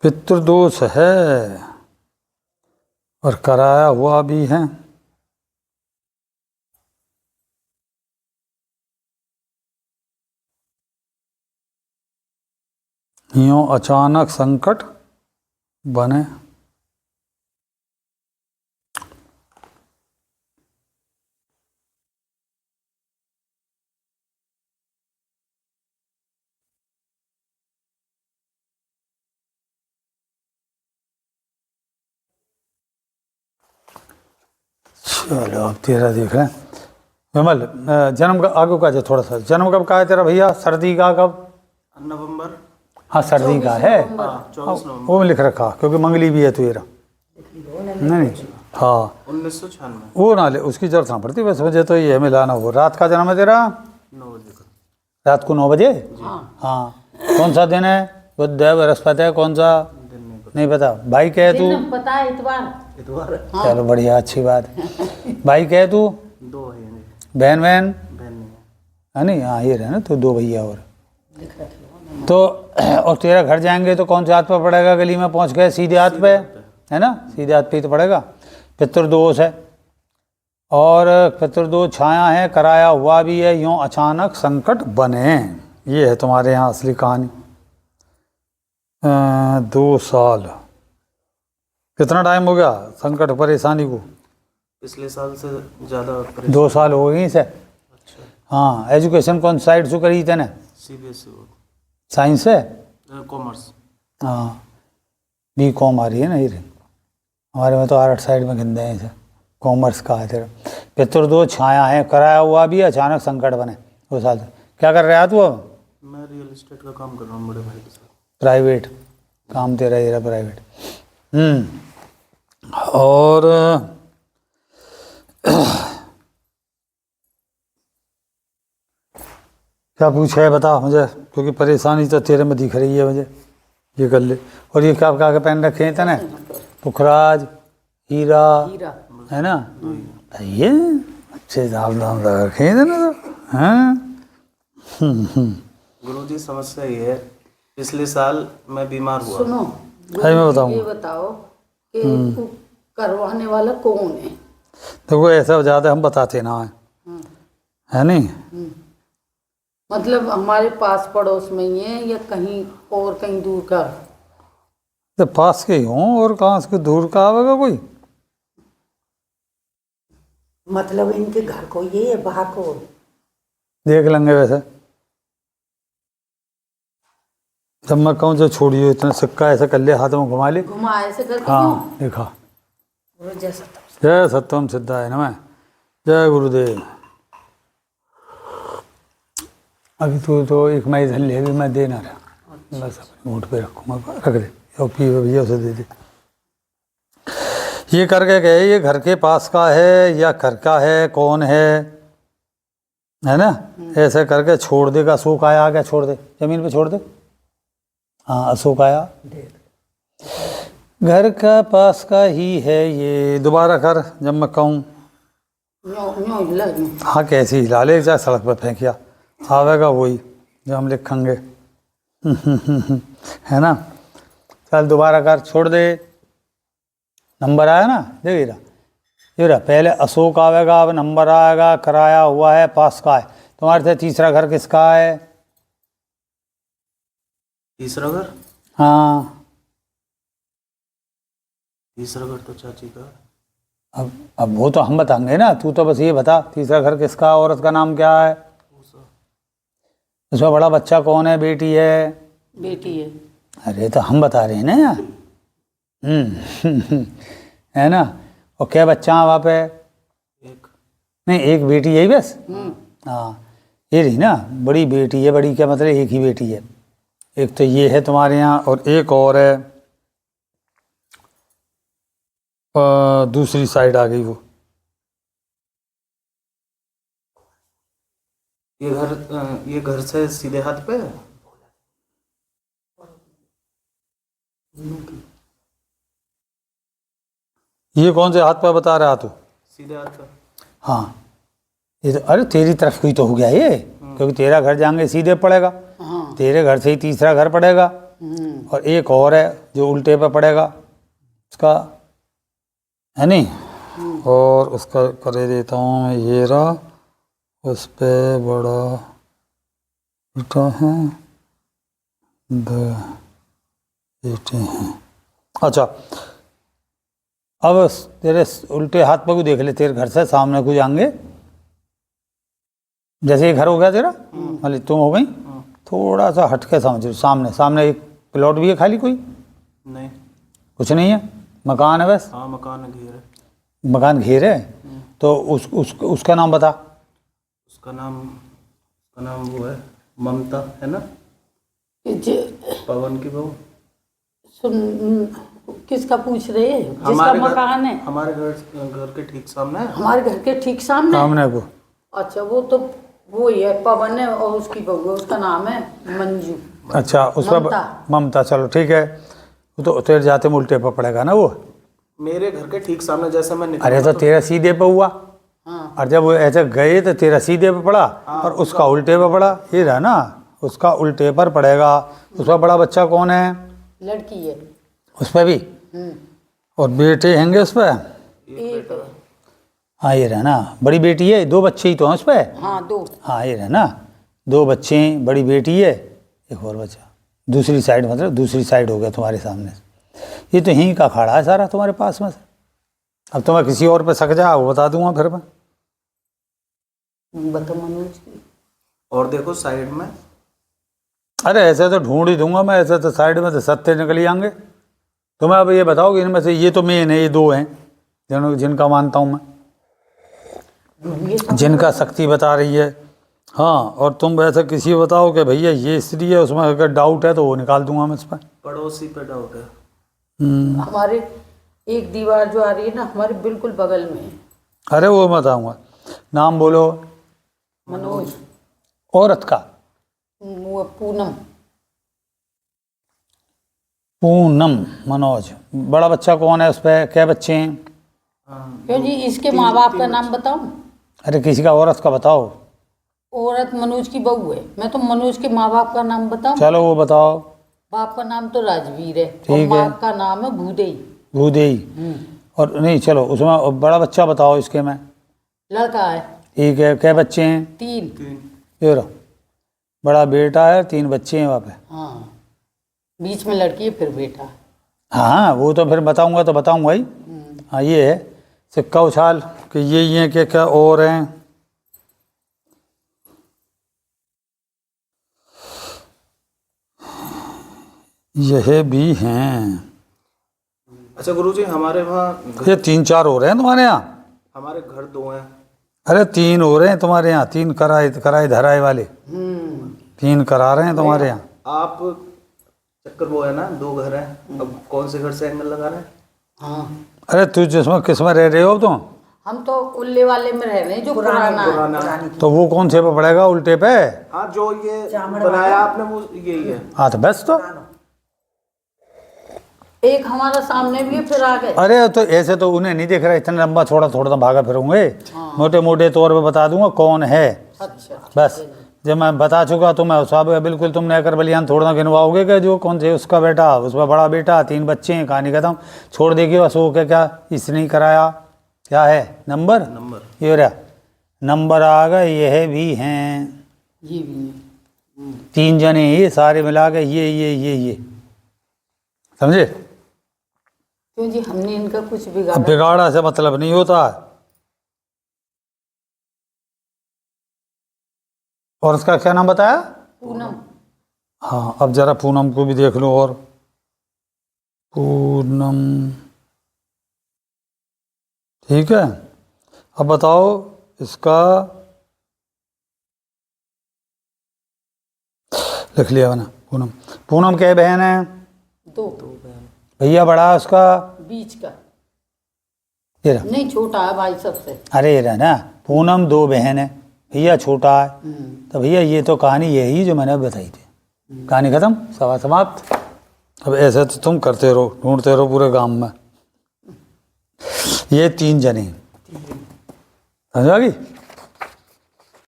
पितृदोष है और कराया हुआ भी है। यूं अचानक संकट बने। चलो अब तेरा देख रहे हैं विमल। जन्म का आगे का जो थोड़ा सा जन्म कब का है तेरा भैया? सर्दी का कब? नवंबर। हाँ सर्दी का है। 24 नवंबर। वो लिख रखा क्योंकि मंगली भी है तेरा। नहीं हाँ 1996। वो ना ले, उसकी जरूरत ना पड़ती, बस मुझे तो ये मिलाना। वो रात का जन्म है तेरा? 9 बजे का। रात को 9 बजे? हाँ। कौन सा दिन है? बुध है, बृहस्पति है, कौन सा? दिन नहीं पता। भाई क्या है तू? पता है इतवार। चलो बढ़िया, अच्छी बात है। भाई क्या है तू? 2 है। बहन बहन बहन नहीं है नहीं? हाँ ये रहे ना तो 2 भैया और तो। और तेरा घर जाएंगे तो कौन से हाथ पे पड़ेगा? गली में पहुंच गए सीधे हाथ पे है ना? सीधे हाथ पे ही तो पड़ेगा। पितृदोष है और पितृदोष छाया है, कराया हुआ भी है, यूं अचानक संकट बने। ये है तुम्हारे यहाँ असली कहानी। 2 साल कितना टाइम हो गया संकट परेशानी को? पिछले साल से ज़्यादा 2 साल हो गई से। हाँ एजुकेशन कौन साइड से करी तेने? CBSE साइंस से? कॉमर्स। हाँ B.Com आ रही है ना ये। हमारे में तो आर्ट साइड में गिनते हैं इसे। कॉमर्स का है तेरा। पितृदोष छाया है, कराया हुआ भी, अचानक संकट बने। 2 साल से क्या कर रहा है तू? मैं रियल एस्टेट का काम कर रहा हूँ बड़े भाई के साथ। प्राइवेट काम तेरा ये रहा, प्राइवेट। और क्या पूछा है बता मुझे, क्योंकि परेशानी तो तेरे में दिख रही है मुझे। ये कर ले। और ये क्या क्या पहन रखे हैं तेने? पुखराज, हीरा है ना? ये अच्छे दाम दाम लगा रखे हैं तेने तो। हाँ गुरुजी समस्या ये है, पिछले साल मैं बीमार हुआ। सुनो मैं बताऊंगा। ये बताओ कि करवाने वाला कौन है? देखो ऐसा ज़्यादा हम बताते ना है नहीं। मतलब हमारे पास पड़ोस में ही है या कहीं और कहीं दूर का? तो पास के ही हों और कहाँ से दूर का आवेगा कोई? मतलब इनके घर को ये है, बाहर को? देख लेंगे वैसे। जब मैं कहूँ जो छोड़िए इतना सिक्का ऐसा कर ले, हाथ में घुमा ले। घुमा ऐसे करके हाँ देखा। क्यों? जैसा जय सत्यम सिद्धाय नमः। जय गुरुदेव। अभी तो एक मैं इधर ले भी मैं दे ना रहा, बस अपने मूड पे रखूँगा। रख दे और पी भैया उसे दे दे। ये करके गए, ये घर के पास का है या घर का है, कौन है ना? ऐसे करके छोड़ देगा। अशोक आया, आ गया, छोड़ दे जमीन पे, छोड़ दे। हाँ अशोक आया, घर का पास का ही है ये। दोबारा कर जब मैं कहूँ। हाँ कैसे हिला ले, चाहे सड़क पर फेंकिया आवेगा वही जो हम लिखेंगे। है ना? चल दोबारा कर, छोड़ दे। नंबर आया ना, देख ये रहा। पहले अशोक आवेगा, अब नंबर आएगा, कराया हुआ है, पास का है। तुम्हारे से तीसरा घर किसका है? तीसरा घर? हाँ तीसरा घर तो चाची का। अब वो तो हम बताएंगे ना, तू तो बस ये बता तीसरा घर किसका, औरत का नाम क्या है, उसमें बड़ा बच्चा कौन है, बेटी है? बेटी है। अरे तो हम बता रहे हैं ना यार। है ना? और क्या बच्चा है वहाँ पे? एक। नहीं एक बेटी यही बस। हाँ ये रही ना, बड़ी बेटी है। बड़ी क्या मतलब, एक ही बेटी है। एक तो ये है तुम्हारे यहाँ और एक और है दूसरी साइड आ गई वो। ये घर से सीधे हाथ पे है। ये कौन से हाथ पे बता रहा तू? सीधे हाथ पे। हाँ ये तो, अरे तेरी तरफ कोई तो हो गया ये, क्योंकि तेरा घर जाएंगे सीधे पड़ेगा। तेरे घर से ही तीसरा घर पड़ेगा। और एक और है जो उल्टे पे पड़ेगा उसका, है नहीं, और उसका कर देता हूँ मैं, ये रहा, उस पे बड़ा बेटा है, दो बेटे हैं। अच्छा, अब तेरे उल्टे हाथ पे को देख ले, तेरे घर से सामने को जाएंगे, जैसे ये घर हो गया तेरा, मतलब तुम हो गई, थोड़ा सा हट के समझ, सामने सामने एक प्लॉट भी है खाली, कोई नहीं, कुछ नहीं है, मकान है बस, हाँ मकान घेर है। मकान घेर है, तो उसका नाम बता। उसका नाम वो है ममता, है ना, पवन की बहू। सुन, किसका पूछ रहे हैं? जिसका हमारे मकान है हमारे घर के ठीक सामने है। हमारे घर के ठीक सामने। सामने को, अच्छा, वो ही है, पवन है, और उसकी बहू है, उसका नाम है मंजू। अच्छा, उस पर ममता, चलो ठीक है, वो तो तेरे जाते में उल्टे पर पड़ेगा ना वो। मेरे घर के ठीक सामने, जैसे मैं निकला अरे तो तेरा सीधे पे हुआ, हाँ, और जब वो ऐसे गए तो तेरा सीधे पे पड़ा, और उसका उल्टे पे पड़ा, ये रहा ना, उसका उल्टे पर पड़ेगा। उस पर बड़ा बच्चा कौन है? लड़की है। उस पर भी, और बेटे होंगे उस पर? एक है। हाँ ये रहा ना, बड़ी बेटी है, दो बच्चे ही तो हैं उस पर। हाँ, दो। हाँ ये रहा ना, दो बच्चे हैं, बड़ी बेटी है, एक और बच्चा दूसरी साइड, मतलब दूसरी साइड हो गया तुम्हारे सामने। ये तो यहीं का खड़ा है सारा तुम्हारे पास में से। अब तो मैं किसी और पे सक जा, वो बता दूंगा फिर मैं। बता मनोज की। और देखो साइड में, अरे ऐसे तो ढूंढ ही दूंगा मैं, ऐसे तो साइड में तो सत्ते निकल जाएंगे। तुम्हें अब ये बताओ कि इनमें से ये तो मेन है, ये दो हैं जिनका मानता हूँ मैं, जिनका शक्ति बता रही है। हाँ, और तुम वैसे किसी को बताओ कि भैया ये स्त्री है, उसमें अगर डाउट है तो वो निकाल दूंगा मैं इस पर। पड़ोसी पे डाउट है। हमारे एक दीवार जो आ रही है ना, हमारे बिल्कुल बगल में है। अरे वो मैं बताऊंगा, नाम बोलो। मनोज। औरत का? वो पूनम। पूनम, मनोज। बड़ा बच्चा कौन है उस पर? क्या बच्चे हैं? क्यों जी, इसके माँ बाप का नाम बताऊं? अरे किसी का औरत का बताओ। औरत मनोज की बहू है। मैं तो मनोज के माँ बाप का नाम बताऊं? चलो वो बताओ। बाप का नाम तो राजवीर है, और ठीक है। माँ का नाम है भूदेई। भूदेई। और नहीं, चलो उसमें बड़ा बच्चा बताओ इसके में। लड़का है। ठीक है, क्या बच्चे हैं? 3। ये रहो, बड़ा बेटा है, 3 बच्चे हैं वहाँ पे। हाँ, बीच में लड़की है, फिर बेटा। हाँ वो तो फिर बताऊंगा तो बताऊंगा ही। हाँ ये है सिक्का उछाल कि ये हैं कि क्या और हैं। यह भी हैं। अच्छा गुरुजी, हमारे वहाँ ये 3-4 हो रहे हैं तुम्हारे यहाँ? हमारे घर 2 हैं। अरे 3 हो रहे हैं तुम्हारे यहाँ, 3 कराए धराए वाले 3 करा रहे हैं तुम्हारे यहाँ। आप चक्कर वो है ना, 2 घर हैं, अब कौन से घर से एंगल लगा रहे हैं? हाँ, अरे तू जिसमें किस में रह रहे हो तुम? हम तो उल्ले वाले में रह रहे हैं, जो पुराना है। पुराना। तो वो कौन से पे पड़ेगा? उल्टे पे? हाँ, जो ये बनाया आपने वो यही है। हाँ तो बस, तो एक हमारा सामने भी है, फिर आगे। अरे तो ऐसे तो उन्हें नहीं देख रहा, इतना लंबा छोड़ा थोड़ा तो भागा फिरूंगे। मोटे मोटे तौर पे बता दूंगा कौन है, अच्छा, बस। जब मैं बता चुका तो मैं साहब बिल्कुल तुम नया कर बलियान थोड़ा ना गिनवाओगे कि जो कौन से उसका बेटा, उसका बड़ा बेटा, 3 बच्चे हैं, कहानी खत्म, छोड़ देगी बस। वो क्या इसने ही कराया, क्या है नंबर? ये रहा नंबर आ गए। यह भी हैं, ये भी है। 3 जने ये सारे मिला के, ये समझे? क्यों जी, हमने इनका कुछ अब बिगाड़ा? बिगाड़ा से मतलब नहीं होता। और उसका क्या नाम बताया? पूनम। हाँ, अब जरा पूनम को भी देख लो। और पूनम, ठीक है। अब बताओ इसका, लिख लिया मैंने। पूनम क्या बहन है? 2। भैया बड़ा है उसका? बीच का ये रहा। नहीं, छोटा है भाई सबसे। अरे ये रहा ना, पूनम 2 बहन है, भैया छोटा है। तो भैया ये तो कहानी यही जो मैंने बताई थी, कहानी खत्म, सवाल समाप्त। अब ऐसे तो तुम करते रहो, ढूंढते रहो पूरे गांव में। ये 3 जने, समझ आ गई?